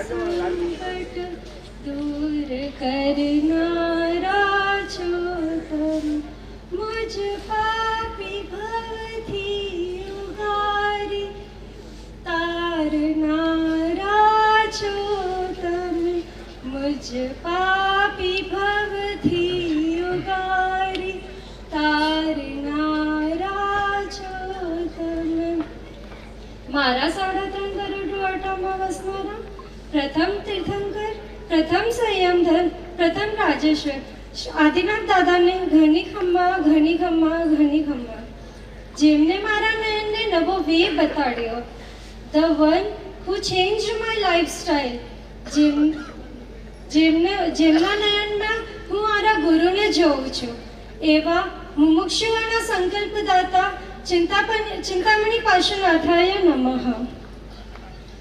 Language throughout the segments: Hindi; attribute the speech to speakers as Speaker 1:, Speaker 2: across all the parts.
Speaker 1: संकट दूर करनारा छोटम, मुझ पापी भवधि उगारी तारनारा छोटम, मुझ पापी भवधि उगारी तारनारा छोटम। मारा 3.5 करोड़ आटामा वसनारा, प्रथम तीर्थंकर, प्रथम संयमधर, प्रथम राजेश्वर। आदिनाथ दादा ने घनी खम्मा घनी खम्मा घनी खम्मा, जेमने मारा नयन ने नवो वे बताड्यो, the one who changed my lifestyle. જેમના નયનમાં હું મારા ગુરુને જોઉં છું, એવા મુમુક્ષુઓના સંકલ્પદાતા चिंतामणि पार्श्वनाथाय नमः।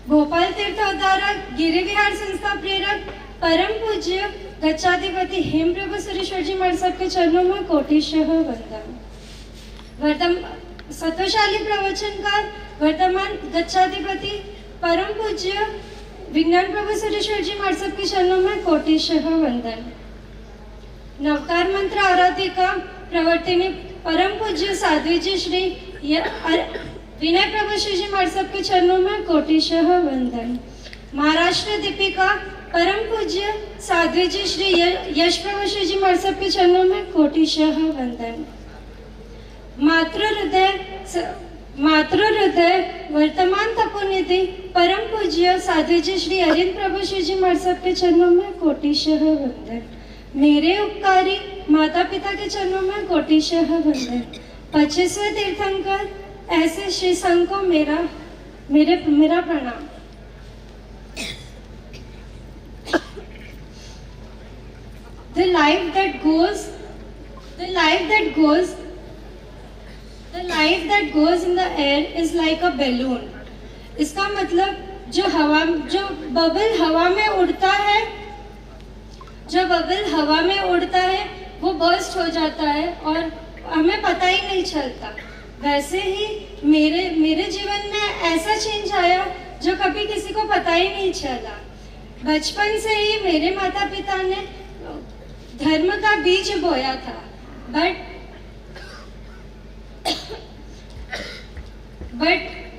Speaker 1: भोपाल तीर्थ अवतारक, गिरि विहार संस्था प्रेरक, परम पूज्य गच्छाधिपति हेमप्रभु सुरेश्वर जी महाराज साहब के चरणों में कोटिशः वंदन। सत्वशाली प्रवचनकार, वर्तमान गच्छाधिपति परम पूज्य विज्ञान प्रभु सुरेश्वर जी महाराज साहब के चरणों में कोटिशः वंदन। नवकार मंत्र आराधिका प्रवर्तिनी परम पूज्य साध्वी जी श्री विनय प्रभु श्री जी महाराज साहब के चरणों में कोटिशः वंदन। महाराष्ट्र दीपिका परम पूज्य साध्वी जी श्री यश प्रभु श्री जी महाराज साहब के चरणों में कोटिशः वंदन। मातृ हृदय वर्तमान तपोनिधि परम पूज्य साध्वी जी श्री अरिंद प्रभु श्री जी महाराज साहब के चरणों में कोटिशः वंदन। मेरे उपकारी माता पिता के चरणों में कोटिशः वंदन। 25वें तीर्थंकर ऐसे श्री संघ को मेरा प्रणाम। The life that goes in the air is like a balloon। इसका मतलब जो बबल हवा में उड़ता है वो बर्स्ट हो जाता है और हमें पता ही नहीं चलता। वैसे ही मेरे जीवन में ऐसा चेंज आया जो कभी किसी को पता ही नहीं चला। बचपन से ही मेरे माता पिता ने धर्म का बीज बोया था, बट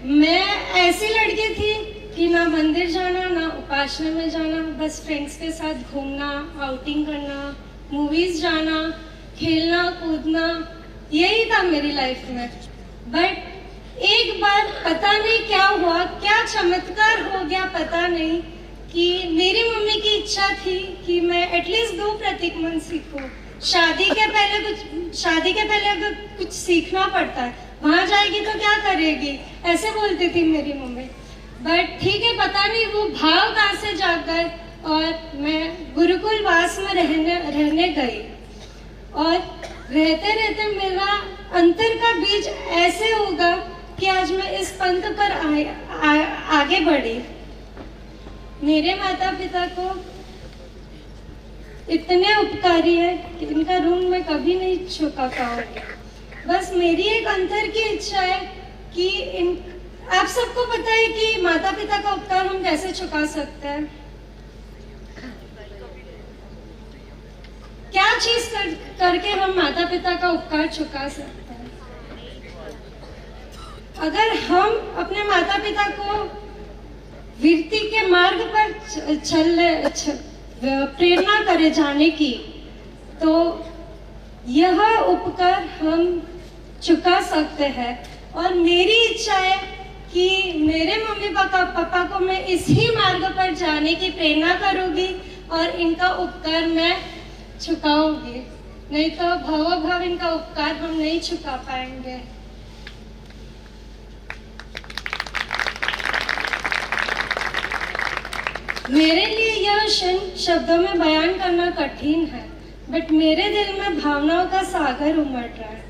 Speaker 1: मैं ऐसी लड़की थी कि ना मंदिर जाना ना उपासना में जाना, बस फ्रेंड्स के साथ घूमना, आउटिंग करना, मूवीज जाना, खेलना कूदना, यही था मेरी लाइफ में। बट एक बार पता नहीं क्या हुआ, क्या चमत्कार हो गया पता नहीं, कि मेरी मम्मी की इच्छा थी कि मैं एटलीस्ट 2 प्रतीक मंत्र सीखूं। शादी के पहले अगर कुछ सीखना पड़ता है, वहां जाएगी तो क्या करेगी, ऐसे बोलती थी मेरी मम्मी। बट ठीक है, पता नहीं वो भाव कहाँ से जाग गए और मैं गुरुकुल वास में रहने गई और रहते रहते मेरा अंतर का बीज ऐसे होगा कि आज मैं इस पंथ पर आगे बढ़ी। मेरे माता पिता को इतने उपकारी है कि इनका ऋण मैं कभी नहीं चुका पाऊंगी। बस मेरी एक अंतर की इच्छा है कि आप सबको पता है कि माता पिता का उपकार हम कैसे चुका सकते हैं। क्या चीज करके हम माता पिता का उपकार चुका सकते हैं? अगर हम अपने माता पिता को वीरती के मार्ग पर प्रेरणा करें जाने की, तो यह उपकार हम चुका सकते हैं। और मेरी इच्छा है कि मेरे मम्मी पापा को मैं इसी मार्ग पर जाने की प्रेरणा करूंगी और इनका उपकार मैं चुकाऊंगी, नहीं तो भाव इनका उपकार हम नहीं चुका पाएंगे। मेरे लिए यह क्षण शब्दों में बयान करना कठिन है, बट मेरे दिल में भावनाओं का सागर उमड़ रहा है।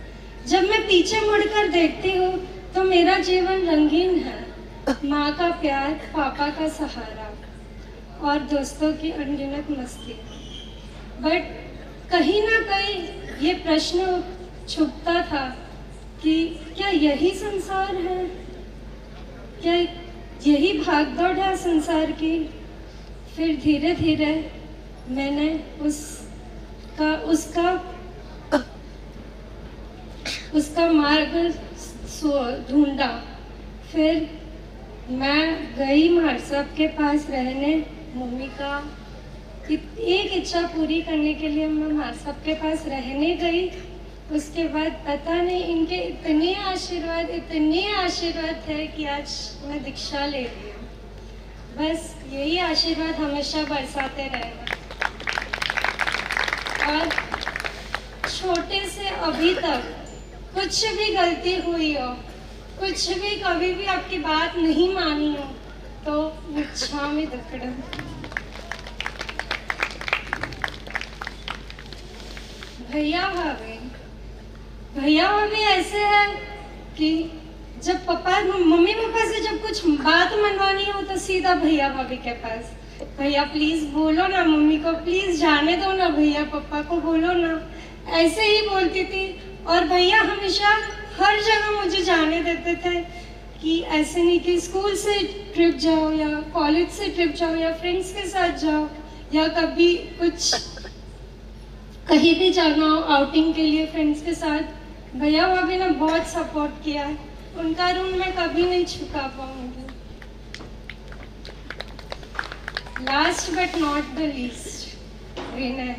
Speaker 1: जब मैं पीछे मुड़कर देखती हूँ तो मेरा जीवन रंगीन है। माँ का प्यार, पापा का सहारा और दोस्तों की अनगिनत मस्ती। बट कहीं ना कहीं ये प्रश्न छुपता था कि क्या यही संसार है, क्या यही भागदौड़ है संसार की। फिर धीरे धीरे मैंने उसका मार्ग ढूंढा। फिर मैं गई मार साहब के पास रहने। मम्मी का एक इच्छा पूरी करने के लिए मैं मार साहब के पास रहने गई। उसके बाद पता नहीं इनके इतने आशीर्वाद है कि आज मैं दीक्षा ले रही हूँ। बस यही आशीर्वाद हमेशा बरसाते रहेगा। और छोटे से अभी तक कुछ भी गलती हुई हो, कुछ भी कभी भी आपकी बात नहीं मानी हो, तो मिच्छामि दुक्कडम। भैया भाभी ऐसे है कि जब मम्मी पापा से जब कुछ बात मनवानी हो तो सीधा भैया भाभी के पास, भैया प्लीज बोलो ना मम्मी को, प्लीज जाने दो ना, भैया पापा को बोलो ना, ऐसे ही बोलती थी। और भैया हमेशा हर जगह मुझे जाने देते थे कि ऐसे नहीं कि स्कूल से ट्रिप जाओ या कॉलेज से ट्रिप जाओ या फ्रेंड्स के साथ जाओ या कभी कुछ कहीं भी जाना हो आउटिंग के लिए फ्रेंड्स के साथ, भैया भाभी ने बहुत सपोर्ट किया है। उनका ऋण मैं कभी नहीं चुका पाऊंगी। Last but not the least, Vinay.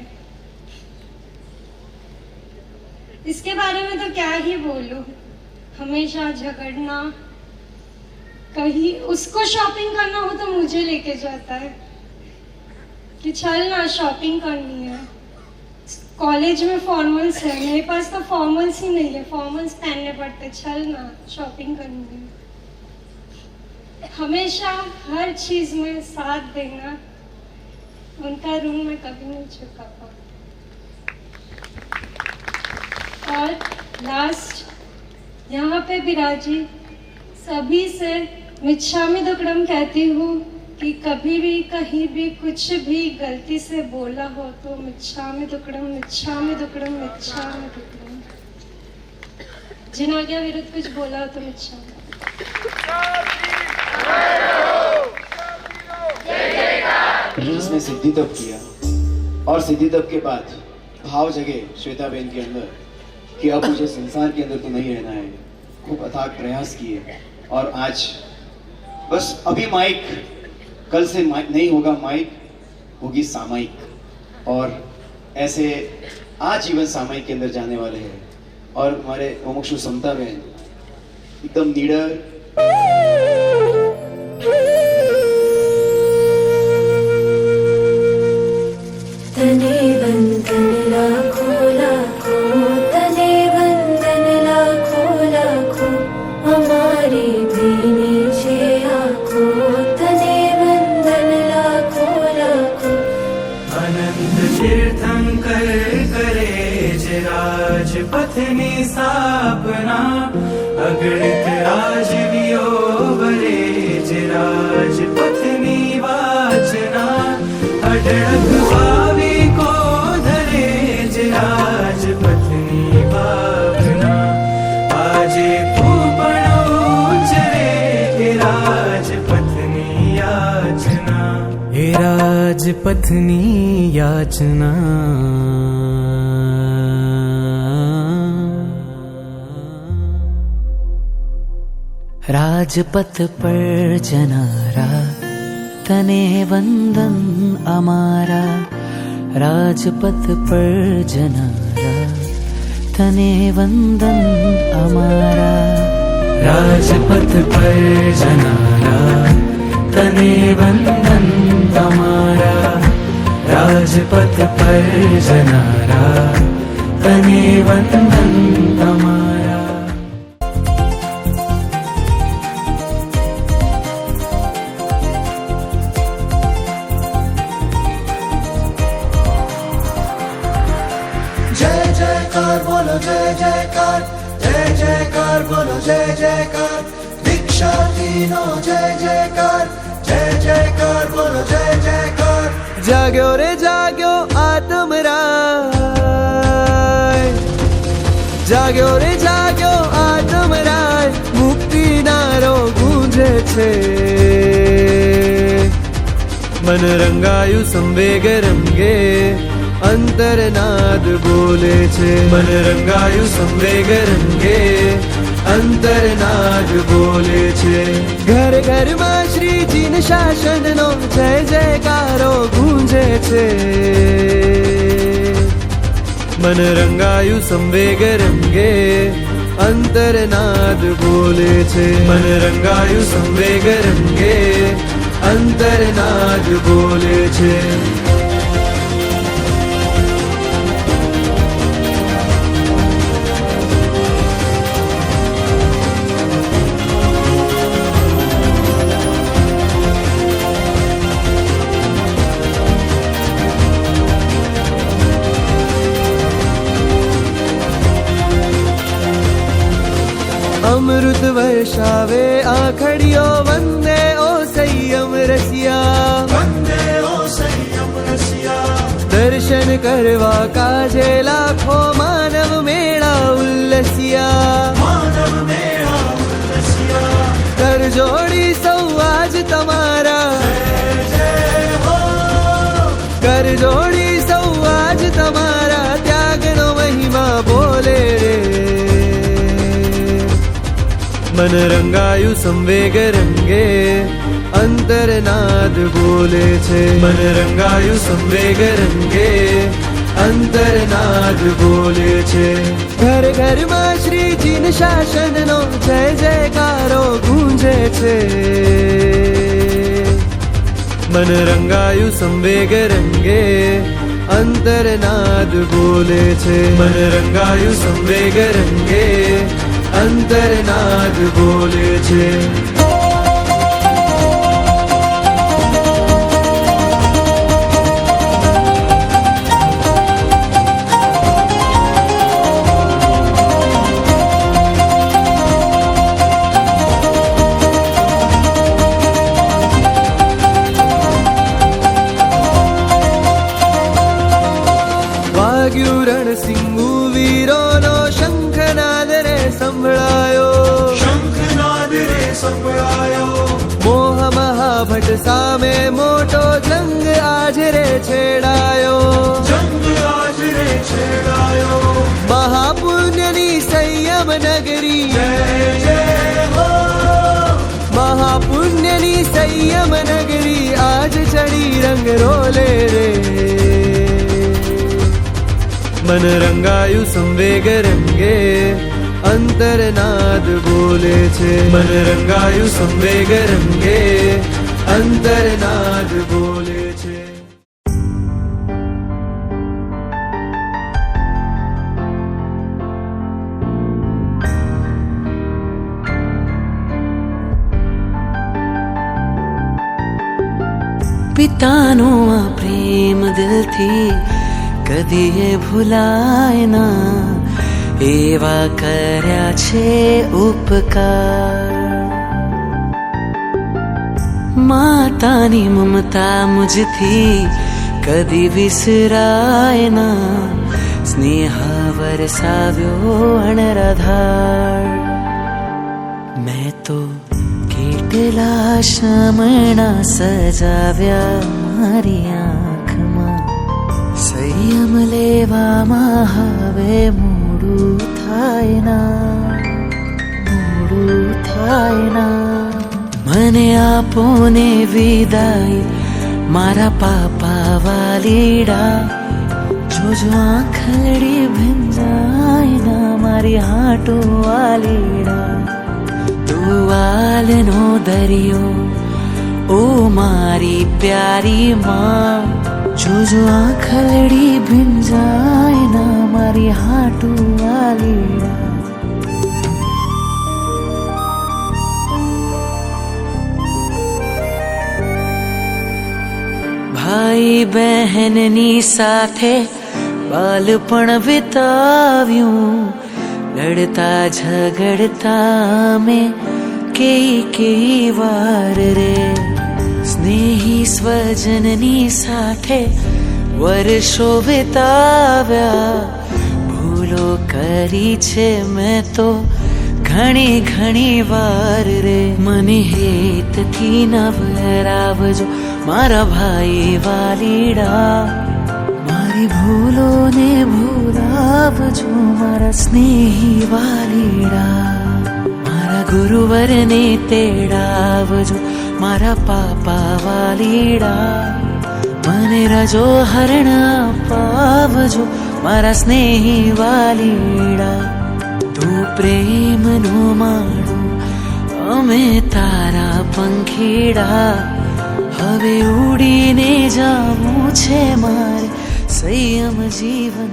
Speaker 1: इसके बारे में तो क्या ही बोलूं, हमेशा झगड़ना, कहीं उसको शॉपिंग करना हो तो मुझे लेके जाता है कि चल ना शॉपिंग करनी है। कॉलेज में फॉर्मल्स है, मेरे पास तो फॉर्मल्स ही नहीं है, फॉर्मल्स पहनने पड़ते, चल ना शॉपिंग करनी है। हमेशा हर चीज में साथ देना, उनका ऋण मैं कभी नहीं चुका पाऊँ। और लास्ट यहाँ पे विराजी सभी से मिच्छामि दुक्कडम कहती हूँ कि कभी भी कहीं भी कुछ भी गलती से बोला हो तो मिच्छामि दुक्कडम, मिच्छामि दुक्कडम, मिच्छामि दुक्कडम। जिन आज्ञा विरुद्ध कुछ बोला हो तो मिच्छामि।
Speaker 2: उसने सिद्धि तप किया और सिद्धि तप के बाद भाव जगे श्वेता बहन के अंदर कि अब मुझे संसार के अंदर तो नहीं रहना है। खूब अथाक प्रयास किए और आज बस अभी माइक, कल से माइक नहीं होगा, माइक होगी सामायिक, और ऐसे आजीवन सामायिक के अंदर जाने वाले हैं। और हमारे मुमुक्षु समता बहन एकदम निडर,
Speaker 3: तने बंधन लाखों लाखों, तने बंधन लाखों लाखों, हमारी भी नीचे आँखों, तने बंधन लाखों लाखों।
Speaker 4: अनंत तीर्थंकर करे राजपथ में स्थापना, अगणित राजवियो बरे राजपथ में वाचना, अडड़क भावी को धरे राजपथ में भावना, आजे पूपण उचरे राजपथनी याचना, हे राजपथनी याचना। राजपथ पर जनारा, तने वंदन अमारा, राजपथ पर जनारा, तने वंदन अमारा, राजपथ पर जनारा, तने वंदन अमारा, राजपथ पर जनारा, तने वंदन अमारा।
Speaker 5: जय जयकार बोलो, जय जयकार, जय जयकार बोलो, जय जयकार, दीक्षा तीनों जय जयकार, जय जयकार बोलो, जय जयकार।
Speaker 6: जाग्यो रे जाग्यो आत्म राय, जाग्यो रे जाग्यो आत्म राय, मुक्ति नारो गूंजे छे, मन रंगायु संवेग रंगे अंतरनाद बोले छे मन रंगायु संवेग रंगे अंतरनाद बोले छे घर घर में श्रीजी न शासन नो जय जयकारो गूंजे छे मन रंगायु संवेग रंगे अंतरनाद बोले छे मन रंगायु संवेग रंगे अंतरनाद बोले छे अमृत वर्षावे आखड़ियो वंदे ओ संयम रसिया
Speaker 5: वंदे ओ संयम रसिया
Speaker 6: दर्शन करवा काजे लाखो मानव मेळा उल्लसिया
Speaker 5: मानव मेळा उल्लसिया
Speaker 6: कर जोड़ी सौ आज तमारा
Speaker 5: जय जय हो
Speaker 6: कर जोड़ी सौ आज तमारा त्यागनो महिमा बोले रे मन रंगायु संवेग रंगे अंतरनाद बोले छे मन रंगायु संवेग रंगे अंतरनाद बोले छे घर घर में श्रीजी न शासन नो जय जयकारो गूंजे छे मन रंगायु संवेग रंगे अंतरनाद बोले छे मन रंगायु संवेग रंगे अंतरनाद बोले छे वाग्यु रणसिंहु वीरो नो शंखनाद रे संभळायो
Speaker 5: शंखनाद रे संभळायो
Speaker 6: मोह महाभट सामे मोटो जंग आज रे छेड़ायो
Speaker 5: जंग आज रे छेड़ायो
Speaker 6: महापुण्यनी संयम नगरी
Speaker 5: जय जय हो
Speaker 6: महापुण्यनी संयम नगरी आज चढ़ी रंग रोले रे मन रंगायु संवेग रंगे अंतरनाद बोले छे मन रंगायु संवेग रंगे अंतरनाद बोले छे
Speaker 4: પિતાનો આ પ્રેમ દિલથી કદીએ ભૂલાય ના એવા કર્યા છે ઉપકાર માતાની મમતા મુજથી કદી વિસરાય ના સ્નેહ વરસાવ્યો અણરાધાર મેં તો કેટલા શમણા સજાવ્યા મારી આંખમાં સંયમ લેવામાં હવે મોડું થાય ના મને આપોને વિદાય મારા પાપા વાલીડા જોજો આંખડી ભીંજાય ના મારી હાટો વાલીડા તુવાલનો દરિયો ઓ મારી પ્યારી માँ જોજો આંખડી ભીંજાય ના મારી હાટુ વાલીડા ભાઈ બહેનની સાથે બાલપણ વિતાવ્યું લડતા ઝઘડતા મેં કેઈ વાર રે સ્નેહી સ્વજનની સાથે વર્ષો વિતાવ્યા ભૂલો કરી છે મેં તો घणी घणी वार रे मने हेत थी नवरावजो मारा भाई वालीड़ा मारी भूलो ने भूलावजो मारा स्नेही वालीड़ा मारा गुरुवर ने तेड़ावजो मारा पापा वालीड़ा मने रजो हरण पावजो मारा स्नेही वालीड़ा तू प्रेम नो माणो अमे तारा पंखीड़ा हवे उड़ीने जावुं छे मारे संयम जीवन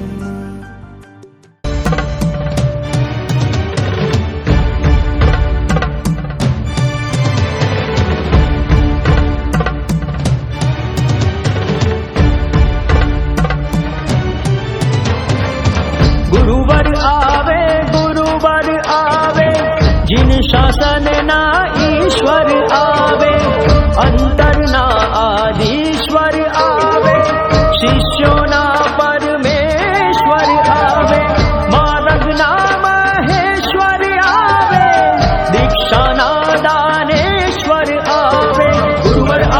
Speaker 7: गुरुवर आवे जिन शासन ना ईश्वर आवे अंतर ना आदिश्वर आवे शिष्यों ना परमेश्वर आवे मार्ग ना महेश्वर आवे दीक्षा ना दानेश्वर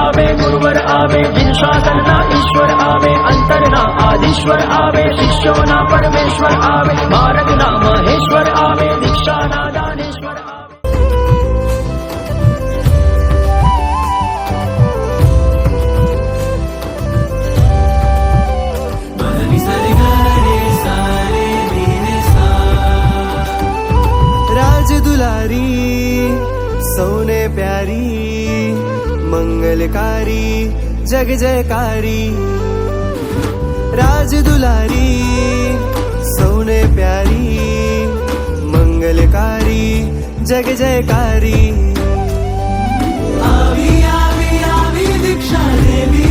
Speaker 7: आवे गुरुवर आवे जिन शासन ना ईश्वर आवे अंतर ना आदिश्वर आवे शिष्यों ना परमेश्वर आवे मार्ग ना महेश्वर आवे दीक्षा ना दानेश्वर आवे।
Speaker 6: राज दुलारी सोने प्यारी मंगलकारी जग जयकारी राज दुलारी सोने प्यारी मंगलकारी जग जयकारी आवी आवी आवी दीक्षा देवी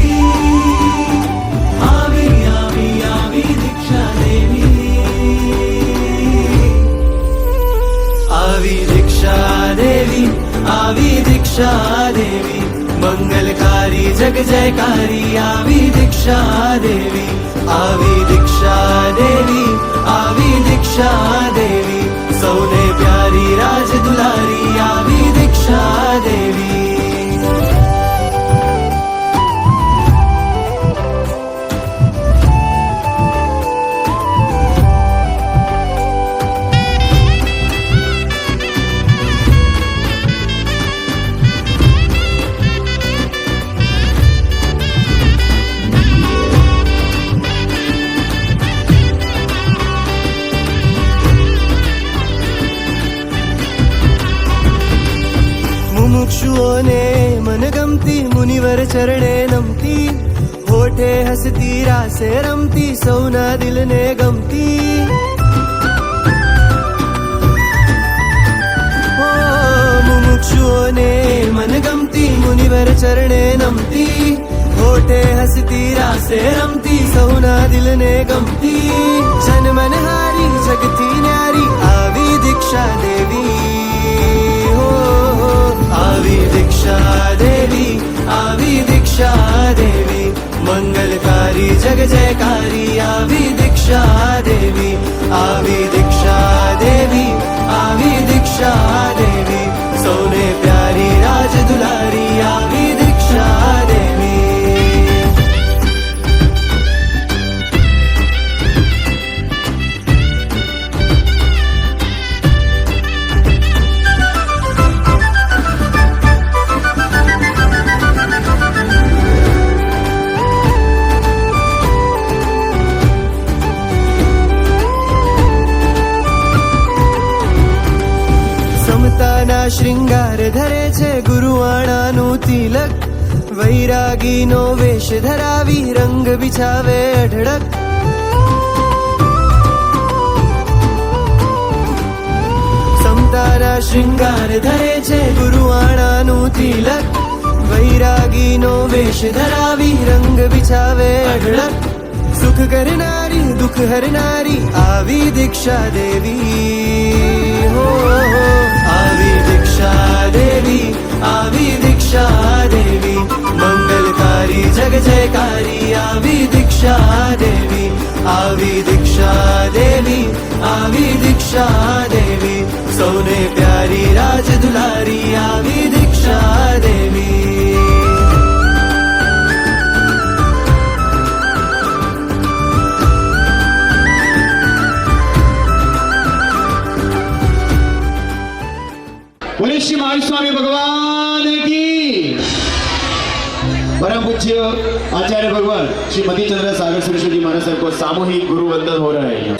Speaker 6: आवी आवी आवी दीक्षा देवी आवी दीक्षा देवी आवी दीक्षा देवी मंगलकारी जग जयकारी आवी दीक्षा देवी आवी दीक्षा देवी आवी दीक्षा देवी सोने प्यारी राज दुलारी आवी दीक्षा देवी मुमुक्षुओं ने मनगमती मुनिवर चरणे नमती होठे हसती रासे रमती सौना दिल ने गमती ओ मुमुक्षुओं ने मनगमती मुनिवर चरणे नमती होठे हसती रासे रमती सौना दिल ने गमती जन मनहारी जगती न्यारी आवी दीक्षा देवी आवी दीक्षा देवी आवी दीक्षा देवी मंगलकारी जग जयकारी आवी दीक्षा देवी आवी दीक्षा देवी आवी दीक्षा देवी सोने प्यारी राज दुलारी आवी दीक्षा देवी समताना श्रृंगार धरे छे गुरुवाणाનું તિલક વૈરાગીનો વેશ ધરાવી રંગ બિછાવે અઢળક સમતાના શ્રૃંગાર ધરે છે ગુરુવાણાનું તિલક વૈરાગીનો વેશ ધરાવી રંગ બિછાવે અઢળક સુખ કરનારી દુઃખ હરનારી આવી દીક્ષા દેવી हो आवी दीक्षा देवी आवी दीक्षा देवी मंगलकारी जग जयकारी आवी दीक्षा देवी आवी दीक्षा देवी आवी दीक्षा देवी सोने प्यारी
Speaker 2: स्वामी भगवान की। परम पूज्य आचार्य भगवान श्री मती चंद्र सागर सरस्वती जी महाराज साहब को सामूहिक गुरु वंदन हो रहा है।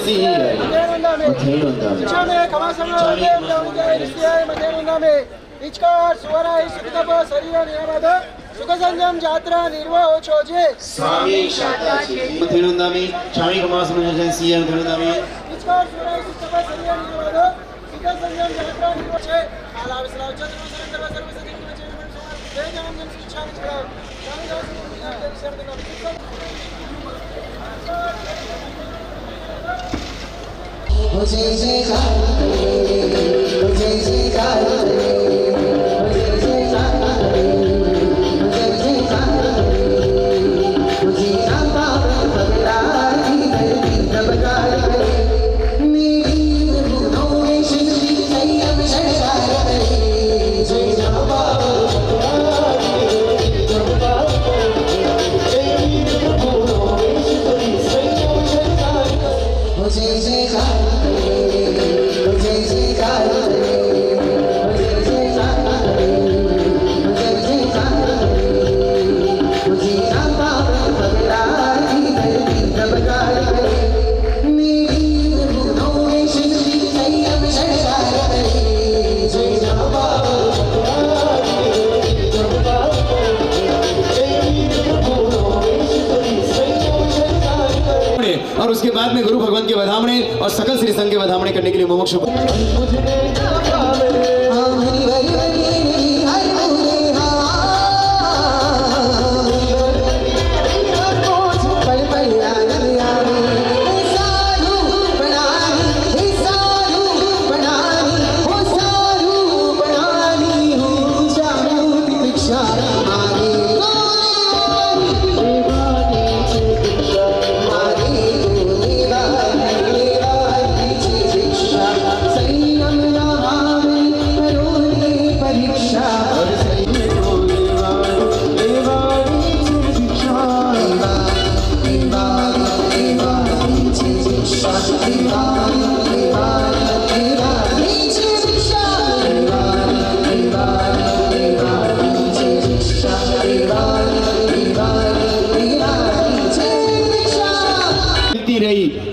Speaker 8: सुख संयम यात्रा निर्वाह छोजे
Speaker 2: स्वामी मथेनुंदामी स्वामी कमास में सीएम मथेनुंदामी
Speaker 8: इचकार सुराय सुख संयम निर्वाह सुख संयम यात्रा निर्वाह छे आला विसलाव चंद्र सरंदर सर्व सदी में छे मन समार जय जय जन शिक्षा छड़ा स्वामी दास शरद का
Speaker 5: मुझे से मुझे से
Speaker 2: और उसके बाद में गुरु भगवान के वधामणे और सकल श्री संघ के वधामणे करने के लिए मुमुक्षु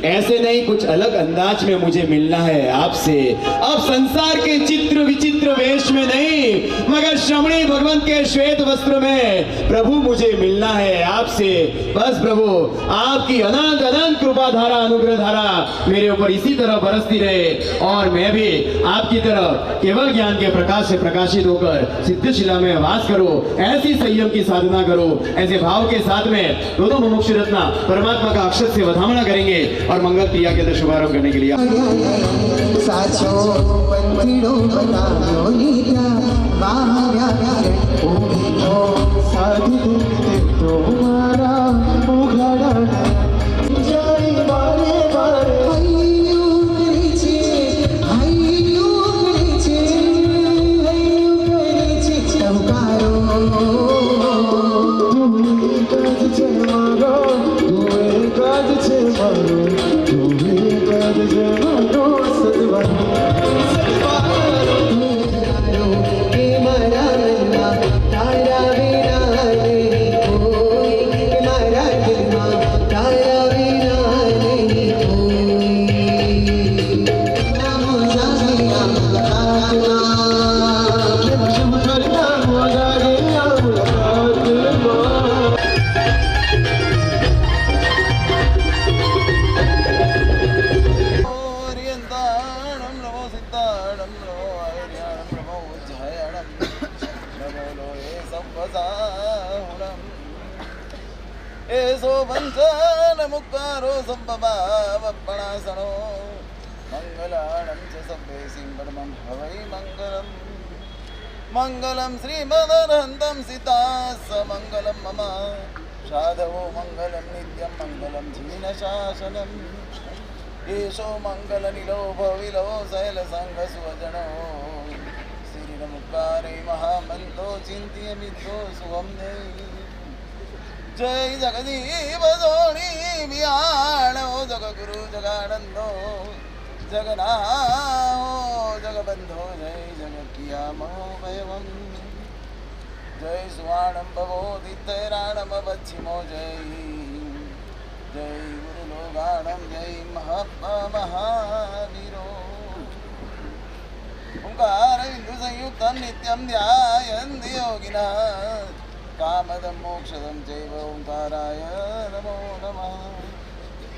Speaker 2: ऐसे नहीं, कुछ अलग अंदाज में मुझे मिलना है आपसे। अब संसार के चित्र विचित्र वेश में नहीं, मगर श्रमणी भगवंत के श्वेत वस्त्र में प्रभु मुझे मिलना है आपसे। बस प्रभु आपकी अनंत अनंत कृपा धारा अनुग्रह धारा मेरे ऊपर इसी तरह बरसती रहे और मैं भी आपकी तरह केवल ज्ञान के प्रकाश से प्रकाशित होकर सिद्धशिला में वास करूं। ऐसी संयम की साधना करूं। ऐसे भाव के साथ में दोनों मुमुक्षु रत्ना परमात्मा का अक्षत से वधामना करेंगे और मंगल क्रिया के अंदर शुभारंभ करने के लिए
Speaker 9: एसो वंचन मुक्तारो संपबावपणासनो मंगलाणं च सब्बे सिंहर्मं हवै मंगलम् मंगलम श्रीमदरहन्तं सीतास मंगलम मम साधवो मंगलम नित्यं मंगलम जीनशासनम् एषो मंगलनिलो भविलो शैलसङ्घसुवजनो श्रीरमुक्तारे महामन्तो चिन्त्यमितो सुवं देहि जय जगदीप जोड़ी बिहार ओ जगगुरु जगानंदो जगन्नाहो जगबन्धो जय जगत्प्रियामो वयवम् जय सुवाणम्भवोदितैराणमवच्छिमो जय जय गुरुलोगाणं जय महावीरो ओंकारबिन्दुसंयुक्तं नित्यं ध्यायन्ति योगिनः कामदं मोक्षदं चैव ओंकाराय नमो नमः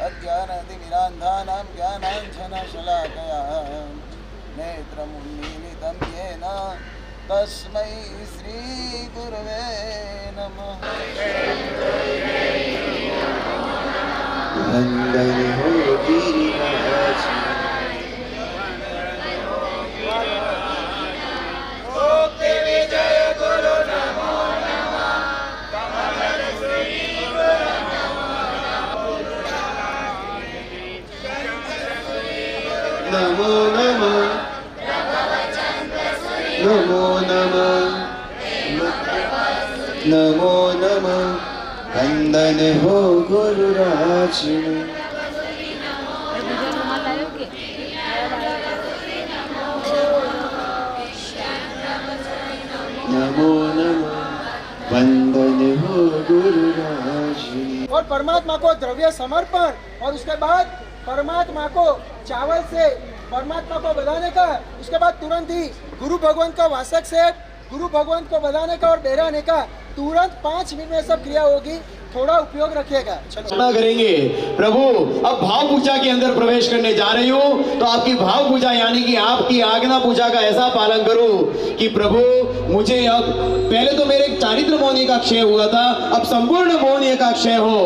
Speaker 9: अज्ञानतिमिरान्धानां ज्ञानाञ्जनशलाकया नेत्रमुन्मीलितं येन तस्मै श्रीगुरवे नमः
Speaker 2: वंदन हो गिरिराज नमो नमः नमो नमः नमो नमः वंदन हो गुरुराज में नमो नमः वंदन हो गुरुराज में।
Speaker 8: और परमात्मा को द्रव्य समर्पण और उसके बाद परमात्मा को चावल से परमात्मा को बधाने का, उसके बाद तुरंत ही गुरु भगवान का वासक से गुरु भगवान को बधाने का और बेराने का तुरंत 5 मिनट में सब क्रिया होगी। थोड़ा उपयोग रखिएगा।
Speaker 2: चलो करेंगे प्रभु। अब भाव पूजा के अंदर प्रवेश करने जा रही हूँ, तो आपकी भाव पूजा यानी कि आपकी आज्ञा पूजा का ऐसा पालन करूं कि प्रभु मुझे अब, पहले तो मेरे चारित्र मोहनी का क्षय हुआ था, अब संपूर्ण मोहनी का क्षय हो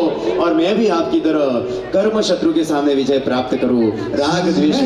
Speaker 2: और मैं भी आपकी तरह कर्म शत्रु के सामने विजय प्राप्त करूं। राग द्वेष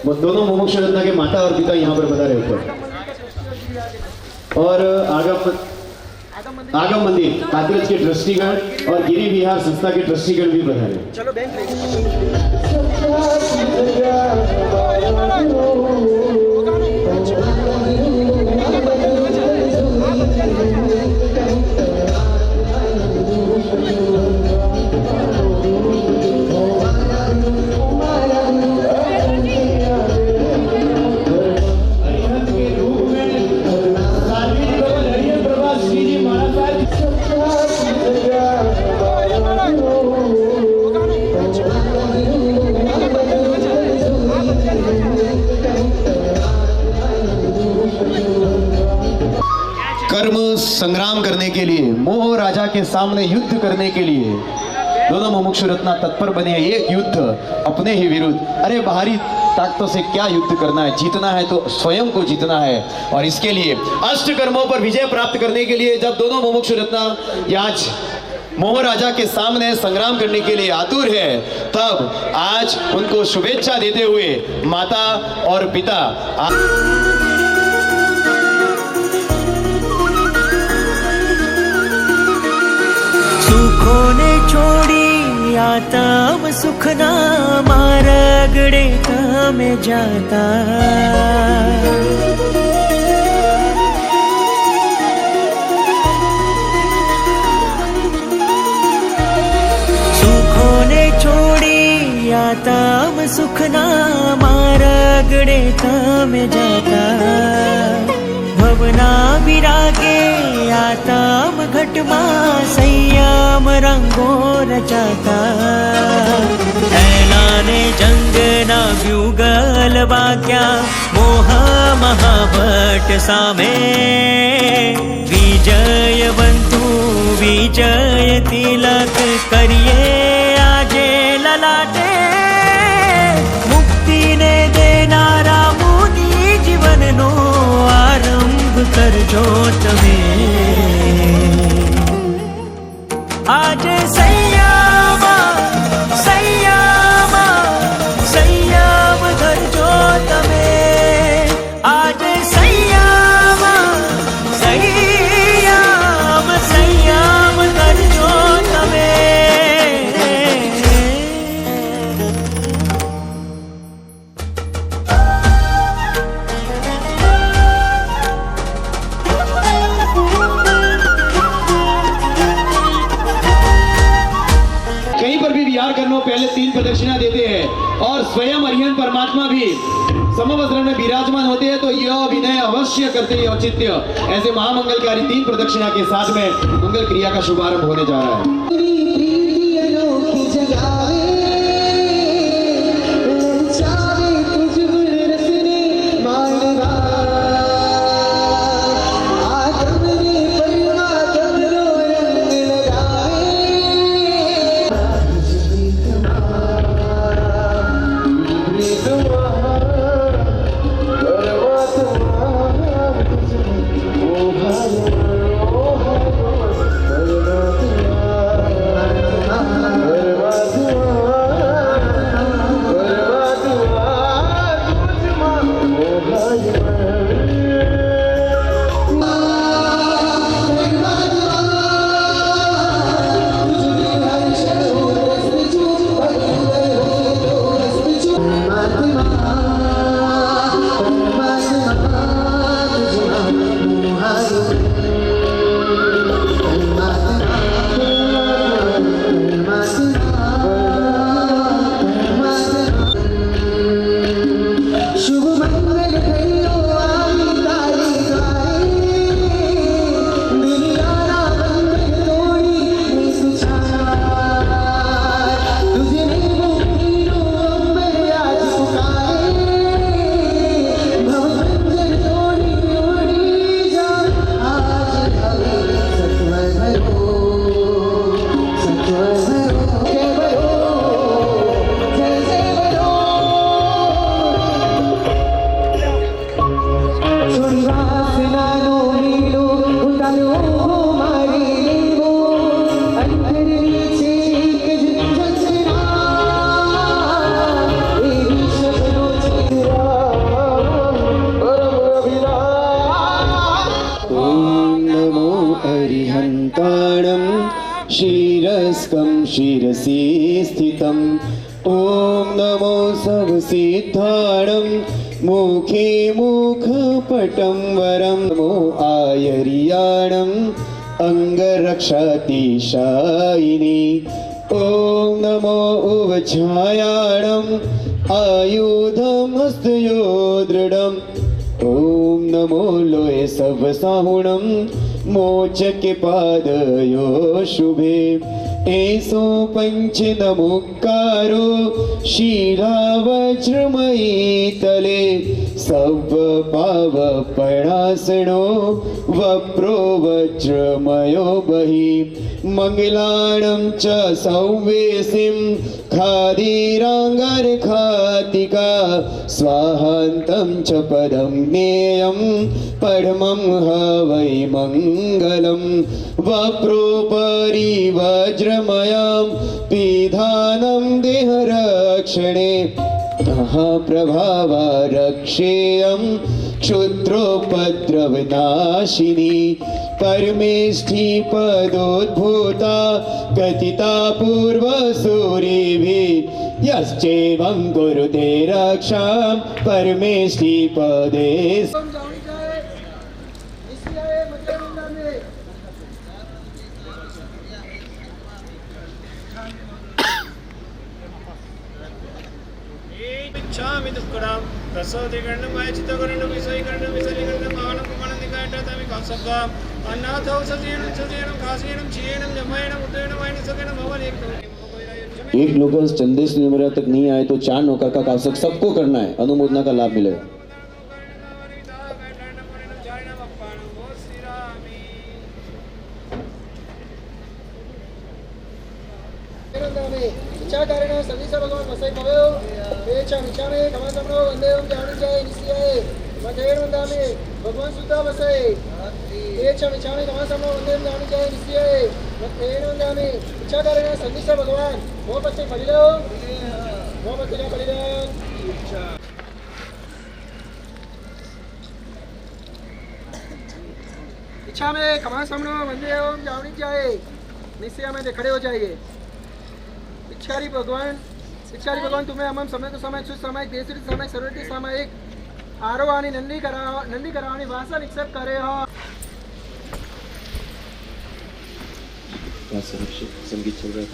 Speaker 2: वो दोनों मुमुक्षु रत्न के माता और पिता यहाँ पर पधारे ऊपर। और आगम मंदिर कातरज के ट्रस्टीगण और गिरी विहार संस्था के ट्रस्टीगण भी पधारे।
Speaker 8: चलो बैंक
Speaker 2: कर्म संग्राम करने के लिए, मोह राजा के सामने युद्ध करने के लिए दोनों मुमुक्षु रत्न तत्पर बने हैं। एक युद्ध अपने ही विरुद्ध। अरे बाहरी ताकतों से क्या युद्ध करना है, जीतना है तो स्वयं को जीतना है। और इसके लिए अष्ट कर्मों पर विजय प्राप्त करने के लिए जब दोनों मुमुक्षु रत्न आज मोह राजा के सामने संग्राम करने के लिए आतुर है, तब आज उनको शुभेच्छा देते हुए माता और पिता
Speaker 4: सुखों ने छोड़ी आतम सुख ना मारगड़े में जाता। सुखों ने छोड़ी आतम सुख ना मारगड़े में जाता। भवना विरागे आतम घटमा संयम रंगो रचाता। ऐलाने जंग ना ब्यूगल वाक्या मोह महाभट सामे। विजय बंधु विजय तिलक करिए आजे ललाटे। मुक्ति ने देनारा मुनि जीवन नो आरंभ कर जो तमे। आज संयमा संयमा संयम कर जो तमे। आज संयमा संयम संयम कर जो तमे।
Speaker 2: पहले 3 प्रदक्षिणा देते हैं और स्वयं अरिहंत परमात्मा भी समवस्त्र में विराजमान होते हैं, तो यह अभिनय अवश्य करते हैं औचित्य। ऐसे महामंगलकारी 3 प्रदक्षिणा के साथ में मंगल क्रिया का शुभारंभ होने जा रहा है। शिरसि स्थितम् ॐ नमो सर्वसिद्धाणं मुखे मुखपटं वरं नमो आयर्याणम् अङ्गरक्षातिशायिनी ॐ नमो उवच्छायाणम् आयुधं हस्तयो दृढम् ॐ नमो लोये सवसाहुणं मोचके पादयो शुभे एषो पञ्चनमुक्कारो शिलावज्रमयी तले सवपावपणासनो वप्रो वज्रमयो बहिः मङ्गलाणं च सौवेशिं खादिराङ्गरखातिका स्वाहान्तं च पदं ज्ञेयं परमं ह वै मङ्गलं वप्रोपरि वज्रमयं पिधानं देहरक्षणे प्रभावा रक्षेयं क्षुद्रोपद्रवनाशिनी परमेष्ठी पदोद्भूता कथिता पूर्वसूरिभिः यश्चैवं कुरुते रक्षां परमेष्ठी पदे
Speaker 8: जानी जाए इसलिए मध्य वृंदा में
Speaker 10: इच्छामि दुःखदां प्रसोदिकरणं वैचितकरणं विषयीकरणं विसलीकरणं मानं प्रमाणं निकायटामि कांसब्दाम् अन्नाथौ सजीनं सजीनं खासीनं चीनं जमयनं उदयनं वैनसकनं भवनेकं
Speaker 2: एक नौकर चंदे से निमरा तक नहीं आए तो 4 नौकर का आवश्यक सबको करना है, अनुमोदना का लाभ मिलेगा।
Speaker 8: इच्छाकारिण सदीश भगवान वसै भवेयो तेषाम् इच्छामि कमलसमनो वन्देहं जानीचाय निश्चयाय मधेन वन्दामि भगवान सुता वसै तेषाम् इच्छामि कमलसमनो वन्देहं जानीचाय निश्चयाय मधेन वन्दामि इच्छाकारिण सदीश भगवान वो बच्चे पढ़ लो वो बच्चे का बलिदान इच्छा में कमलसमनो वन्देहं जानीचाय निश्चय में खड़े हो जाइए। इच्छारी भगवान तुम्हें हम समय तो समय सुध समय देशरी समय सर्वटी सामायिक आरोवानी नंदी करावानी वासा निक्षेप करे हो
Speaker 2: संगीत चल रहा है।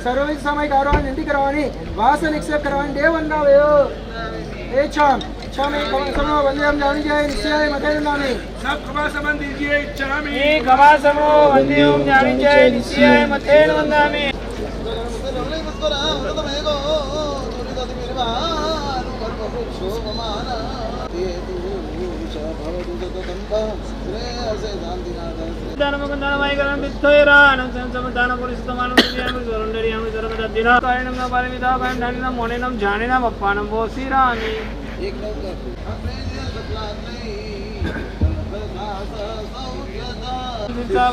Speaker 8: सर्विस समय कारवानी निंदी करवानी वास निक्षेप करवानी देव वंदावेयो इच्छा में कमलसमो वंदेहं जानी जाए निश्चयाय मधेन वंदामि सब कमलसमन दीजिए इच्छा में कमलसमो वंदेहं जानी जाए निश्चयाय मधेन वंदामि दानमगंधनमयकरं विद्धयरानं संसमदानपुरिस्तमानं दिव्यामि स्वरण्डरियामि सर्वदद्दिना कारणं न पारमिताकायं धानिनं मोनेनं जानेनं अप्पानं वोसिरामि एक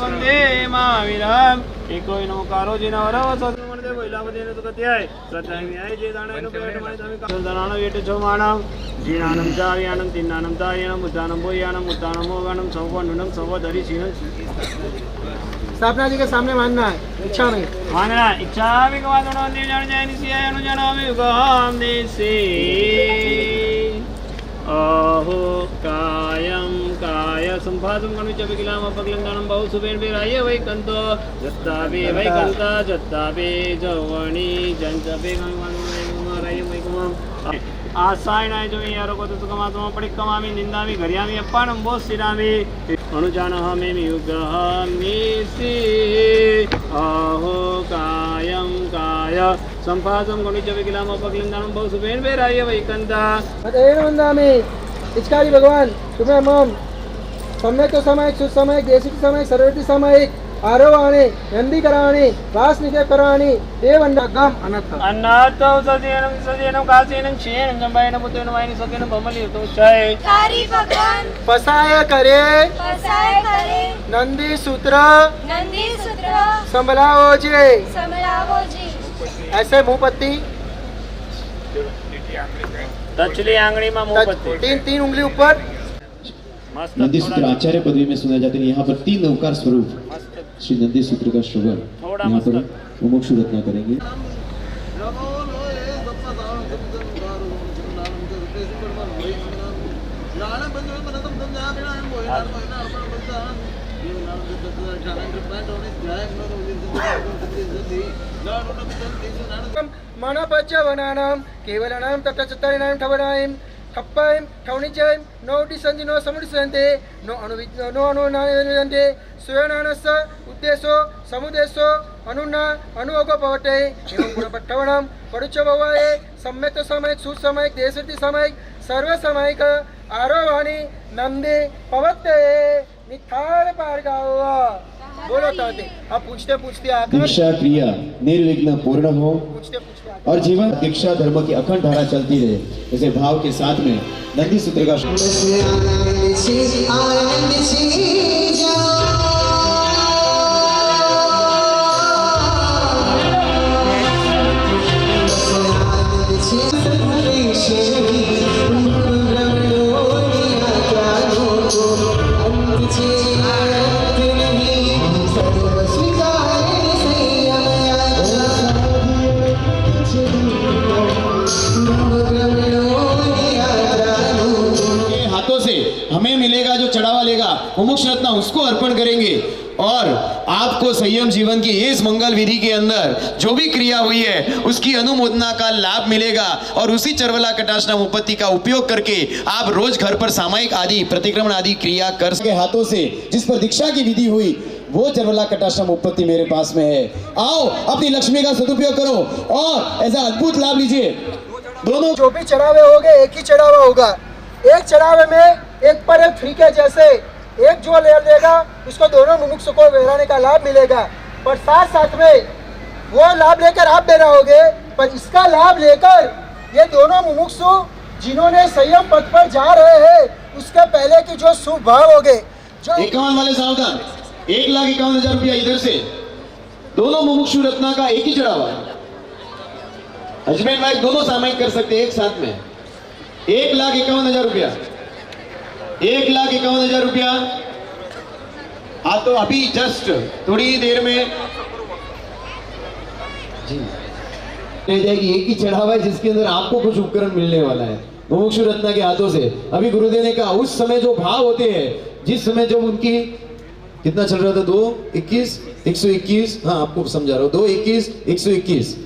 Speaker 8: वंदे माविराम एको नमकारो जिनवरव सद्गुणदे वैलावदेन सुगत्याय श्रद्धान्याय जे दानयन पेटमाय तमि दानान वेट चौमाणं जीनानं चार्यानं तिन्नानं तार्यानं मुद्दानं बोयानं मुद्दानं मोगानं सौवनुनं सौवधरि सीनं स्थापना जी के सामने मानना है इच्छा में मानना इच्छा में कमादों ने जान जाए निसिया अनुजाना में उगाम देसे अहो कायं काय संभाषं कनु च विकलाम अपगलंगानं बहु सुबेन बेराय वैकंतो जत्ताबे वैकंता जत्ताबे जवणी जंजबे गंगाराय वैकुमम आसायनाय जो यारो को तो कमातो पड़िकमामि निंदामि घरियामि अप्पानं बोसिरामि अनुजानहमेमि युगहमिसि अहो कायं काय संभाषं कनु च विकलाम अपगलंगानं बहु सुबेन बेराय वैकंता मधेन वंदामि इच्छारी भगवान तुम्हें हम समय तो समय सुध समय देशी समय सर्वटी समय आरोवाणे नंदीकराणि वासनिकराणि देवन्नगम अनथ
Speaker 10: अन्नाथौ सजीवनं सजीवनं काशीनं क्षीणं जम्बायनं पुत्रेण वायनि सकेन भमलितो जय
Speaker 3: कारी भगवान
Speaker 8: पसाय करे नंदी सूत्र
Speaker 3: नंदी सूत्र
Speaker 8: संभलाओ जी
Speaker 3: समलावो जी।
Speaker 8: ऐसे मुंह पत्ती
Speaker 10: दक्षिणी आंगली में मुंह पत्ती
Speaker 8: तीन उंगली ऊपर
Speaker 10: मस्त
Speaker 2: नंदी सूत्र आचार्य पदवी में सुना जाते हैं। यहाँ पर 3 नवकार स्वरूप श्री नंदी सूत्र का श्रवण यहाँ पर मुमुक्षु रत्ना करेंगे।
Speaker 8: मनपज्जवनानां केवलानां तथा चत्तारिणां ठवनायं ठप्पायं ठवनिजयं नो डिसन्ति नो समुदिसन्ते नो अनुनायन्ते स्वयनानस्य उद्देशो समुदेशो अनुना अनुयोगो भवते एवं गुणपट्टवनं परुचभवाये सम्यक् सामयिक सुसामयिक देशति सामयिक सर्वसामयिक आरोवाणि नंदे पवते निखाल पारगाओ। बोलो ताते अब पूछते पूछते आकर
Speaker 2: दीक्षा क्रिया निर्विघ्न पूर्ण हो और जीवन दीक्षा धर्म की अखंड धारा चलती रहे। इसे भाव के साथ में नंदी सूत्र का हमें मिलेगा जो चढ़ावा लेगा मुमुक्ष रत्न उसको अर्पण करेंगे और आपको संयम जीवन की इस मंगल विधि के अंदर जो भी क्रिया हुई है उसकी अनुमोदना का लाभ मिलेगा और उसी चरवला कटाक्षनाम उपपत्ति का उपयोग करके आप रोज घर पर सामायिक आदि प्रतिक्रमण आदि क्रिया कर सके। हाथों से जिस पर दीक्षा की विधि हुई वो चरवला कटाक्षनाम उपपत्ति मेरे पास में है। आओ अपनी लक्ष्मी का सदुपयोग करो और ऐसा अद्भुत लाभ लीजिए। दोनों
Speaker 8: जो भी चढ़ावे होंगे एक ही चढ़ावा होगा। एक चढ़ावे में एक पर एक फ्री के जैसे एक जो ले लेगा उसको दोनों मुमुक्षु को बहराने का लाभ मिलेगा। पर साथ साथ में वो लाभ लेकर आप दे रहोगे पर इसका लाभ लेकर ये दोनों मुमुक्षु जिन्होंने संयम पथ पर जा रहे हैं उसके पहले की जो शुभ भाव होंगे जो
Speaker 2: 51 वाले सावधान 1,51,000 रुपया इधर से दोनों मुमुक्षु रत्ना का एक ही चढ़ावा है। हस्बैंड वाइफ दोनों सामायिक कर सकते हैं एक साथ में। 1,51,000 रुपया 1,51,000 रुपया। हाँ तो अभी जस्ट थोड़ी देर में जी ले जाएगी। एक ही चढ़ावा है जिसके अंदर आपको कुछ उपकरण मिलने वाला है मुमुक्षु रत्ना के हाथों से। अभी गुरुदेव ने कहा उस समय जो भाव होते हैं जिस समय जब उनकी कितना चल रहा था 221 121 हाँ आपको समझा रहा हूँ 221 121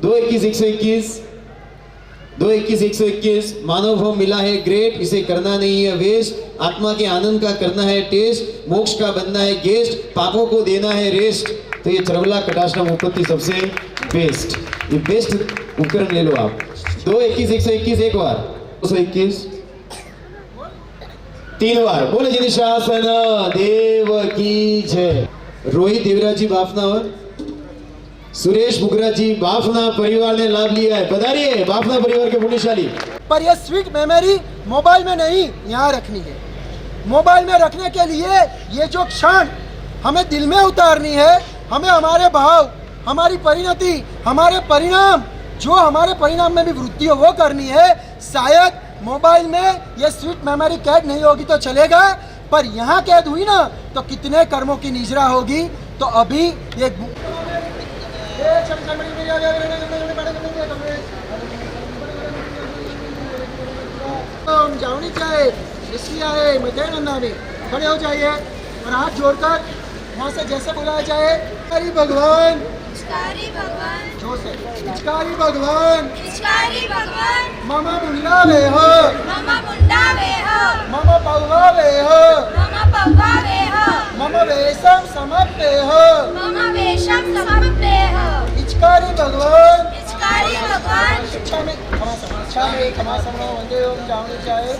Speaker 2: 221 121 221 121 मानव भाव मिला है ग्रेट। इसे करना नहीं है वेस्ट। आत्मा के आनंद का करना है टेस्ट। मोक्ष का बनना है गेस्ट। पापों को देना है रेस्ट। तो ये चरवला कटाक्षनाम उपपत्ति सबसे बेस्ट। ये बेस्ट उपकरण ले लो आप। 221 121 एक बार 221 3 बार बोले जिन शासन देव की जय। रोहित देवराज जी बाफनावर सुरेश बुगरा जी बाफना परिवार ने लाभ लिया है। पधारिए बाफना परिवार के पुण्यशाली।
Speaker 8: पर ये स्वीट मेमोरी मोबाइल में नहीं यहाँ रखनी है। मोबाइल में रखने के लिए ये जो क्षण हमें दिल में उतारनी है। हमें हमारे भाव हमारी परिणति हमारे परिणाम जो हमारे परिणाम में भी वृद्धि हो वो करनी है। शायद मोबाइल में ये स्वीट मेमोरी कैद नहीं होगी तो चलेगा पर यहाँ कैद हुई ना तो कितने कर्मों की निजरा होगी। तो अभी ये जावनी चाहे इसलिए आए मध्य नंदा में खड़े हो जाइए और हाथ जोड़कर वहाँ से जैसे बुलाया जाए हरि भगवान जो से पिचकारी भगवान मामा मुंडा वे हो मामा पौवा वे हो मामा वेशम समप्ते हो पिचकारी भगवान शिक्षा में क्षमा समरो वंदे ओम जावनी चाहे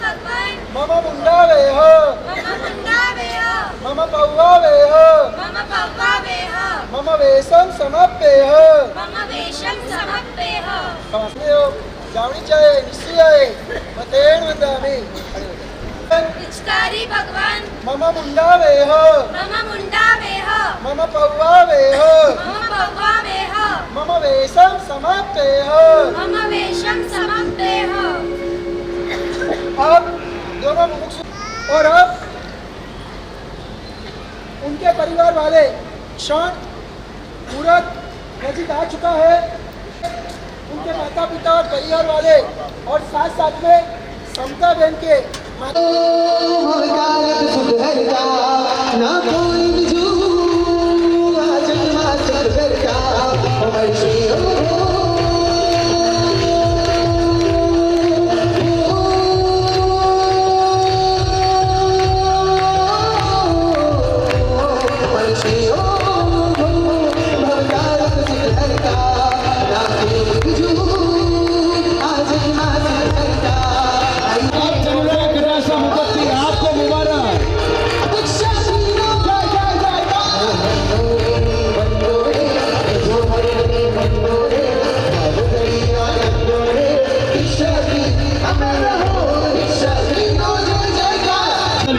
Speaker 3: भगवान
Speaker 8: मम मुंडा वेह
Speaker 3: मम मुंडा वेह
Speaker 8: मम पौवा वेह
Speaker 3: मम पौवा वेह
Speaker 8: मम वेशम समप्येह
Speaker 3: मम वेशम समप्येह
Speaker 8: जावणी चाहिए निश्चय आहे मतेन वंदामि
Speaker 3: पिचकारी भगवान
Speaker 8: मम मुंडा वेह
Speaker 3: मम मुंडा वेह
Speaker 8: मम पौवा वेह
Speaker 3: मम पौवा वेह
Speaker 8: मम वेशम समप्येह
Speaker 3: मम वेशम समप्येह।
Speaker 8: अब दोनों मुमुक्षु और अब उनके परिवार वाले क्षण मुहूर्त नजीक आ चुका है। उनके माता पिता और परिवार वाले और साथ साथ में समता बहन के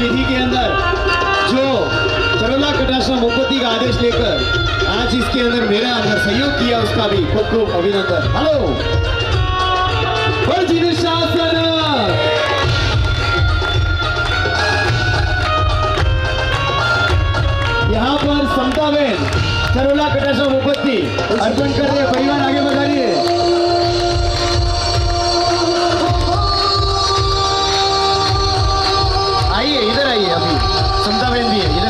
Speaker 2: विधि के अंदर जो चरोला कटाश्रम मुपत्ति का आदेश लेकर आज इसके अंदर मेरा अंदर सहयोग किया उसका भी खूब खूब अभिनंदन। हेलो शासन यहाँ पर समता बहन चरोला कटाश्रम मुपत्ति अर्पण कर रहे परिवार आगे बढ़ाइए। आइए इधर आइए, अभी समता बहन भी है इधर।